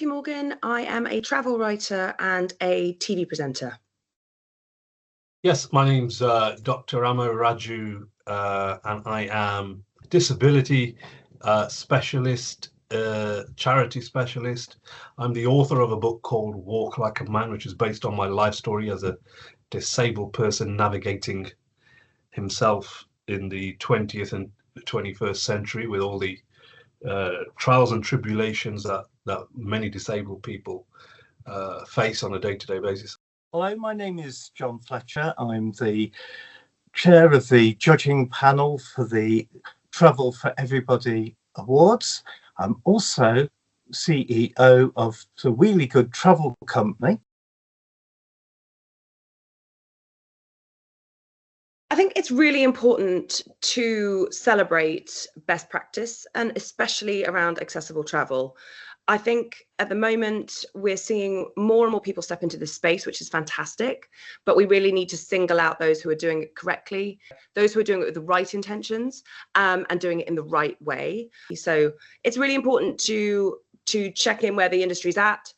Sophie Morgan. I am a travel writer and a TV presenter. Yes, my name's Dr. Amo Raju, and I am disability specialist, charity specialist. I'm the author of a book called Walk Like a Man, which is based on my life story as a disabled person navigating himself in the 20th and 21st century with all the trials and tribulations that many disabled people face on a day-to-day basis. Hello, my name is John Fletcher. I'm the chair of the judging panel for the Travel for Everybody Awards. I'm also CEO of the Really Good Travel Company. I think it's really important to celebrate best practice, and especially around accessible travel. I think at the moment we're seeing more and more people step into this space, which is fantastic, but we really need to single out those who are doing it correctly, those who are doing it with the right intentions, and doing it in the right way. So it's really important to check in where the industry's at,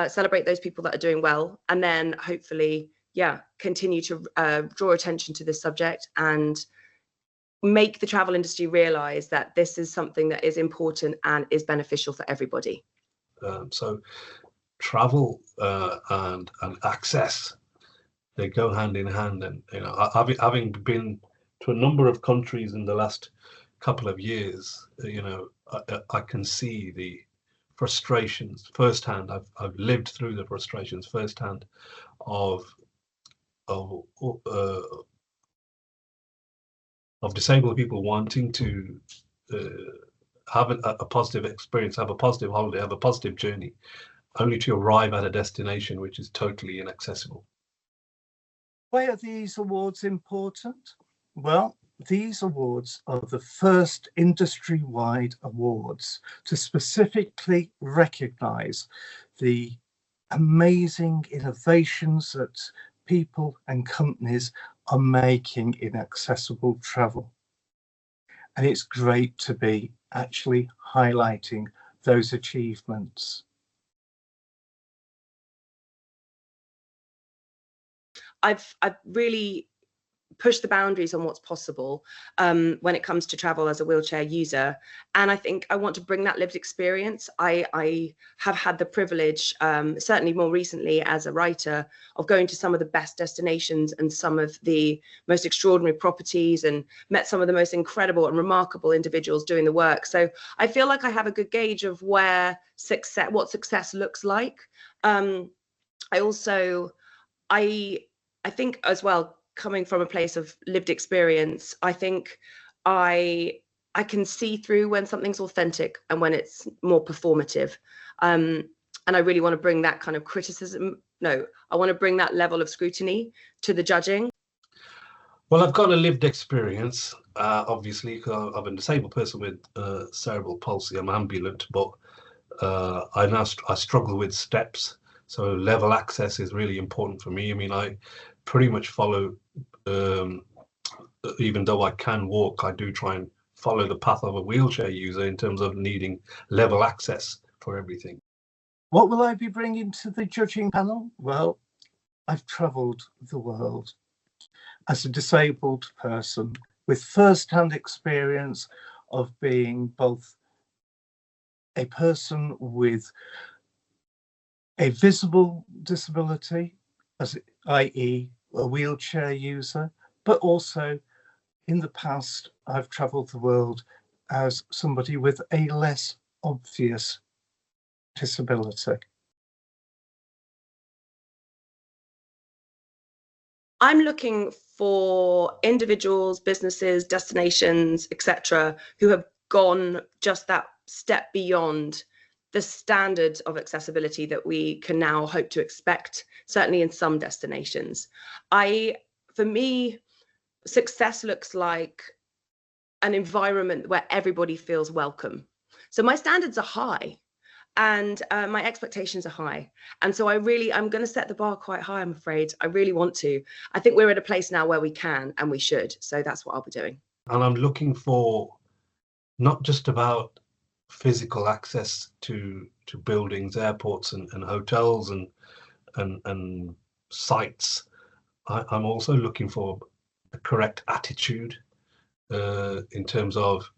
celebrate those people that are doing well, and then hopefully, continue to draw attention to this subject and make the travel industry realize that this is something that is important and is beneficial for everybody. So travel and access, they go hand in hand. And having been to a number of countries in the last couple of years, I can see the frustrations firsthand. I've lived through the frustrations firsthand of disabled people wanting to have a positive experience, have a positive holiday, have a positive journey, only to arrive at a destination which is totally inaccessible. Why are these awards important? Well, these awards are the first industry-wide awards to specifically recognise the amazing innovations that people and companies are making in accessible travel. And it's great to be actually highlighting those achievements. I've really pushed the boundaries on what's possible when it comes to travel as a wheelchair user, and I think I want to bring that lived experience. I have had the privilege, certainly more recently as a writer, of going to some of the best destinations and some of the most extraordinary properties, and met some of the most incredible and remarkable individuals doing the work. So I feel like I have a good gauge of what success looks like. I think as well, coming from a place of lived experience, I think I can see through when something's authentic and when it's more performative. And I really want to bring that kind of criticism. No, I want to bring that level of scrutiny to the judging. Well, I've got a lived experience, obviously, because I'm a disabled person with cerebral palsy. I'm ambulant, but I struggle with steps. So level access is really important for me. I mean, I pretty much follow, even though I can walk, I do try and follow the path of a wheelchair user in terms of needing level access for everything. What will I be bringing to the judging panel? Well, I've travelled the world as a disabled person with first-hand experience of being both a person with a visible disability, i.e. a wheelchair user, but also in the past I've travelled the world as somebody with a less obvious disability. I'm looking for individuals, businesses, destinations, etc., who have gone just that step beyond the standards of accessibility that we can now hope to expect, certainly in some destinations. For me, success looks like an environment where everybody feels welcome. So my standards are high, and my expectations are high. And so I'm going to set the bar quite high, I'm afraid. I really want to. I think we're at a place now where we can and we should. So that's what I'll be doing. And I'm looking for not just about physical access to buildings, airports, and hotels, and sites. I'm also looking for a correct attitude in terms of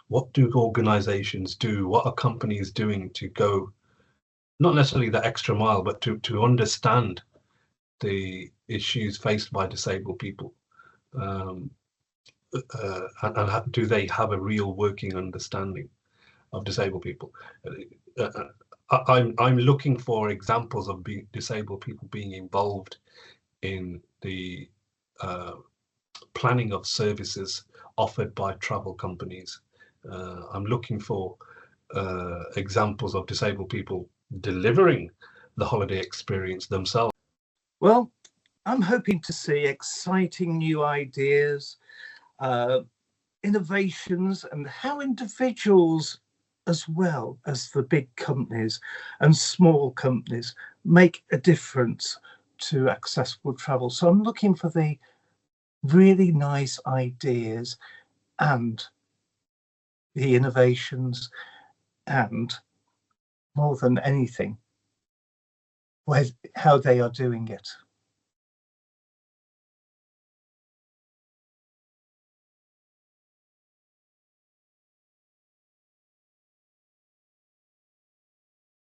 what do organizations do, what are companies doing to go not necessarily the extra mile, but to understand the issues faced by disabled people, and do they have a real working understanding of disabled people? I'm looking for examples of disabled people being involved in the planning of services offered by travel companies. I'm looking for examples of disabled people delivering the holiday experience themselves. Well, I'm hoping to see exciting new ideas, innovations, and how individuals, as well as the big companies and small companies, make a difference to accessible travel. So I'm looking for the really nice ideas and the innovations, and more than anything, how they are doing it.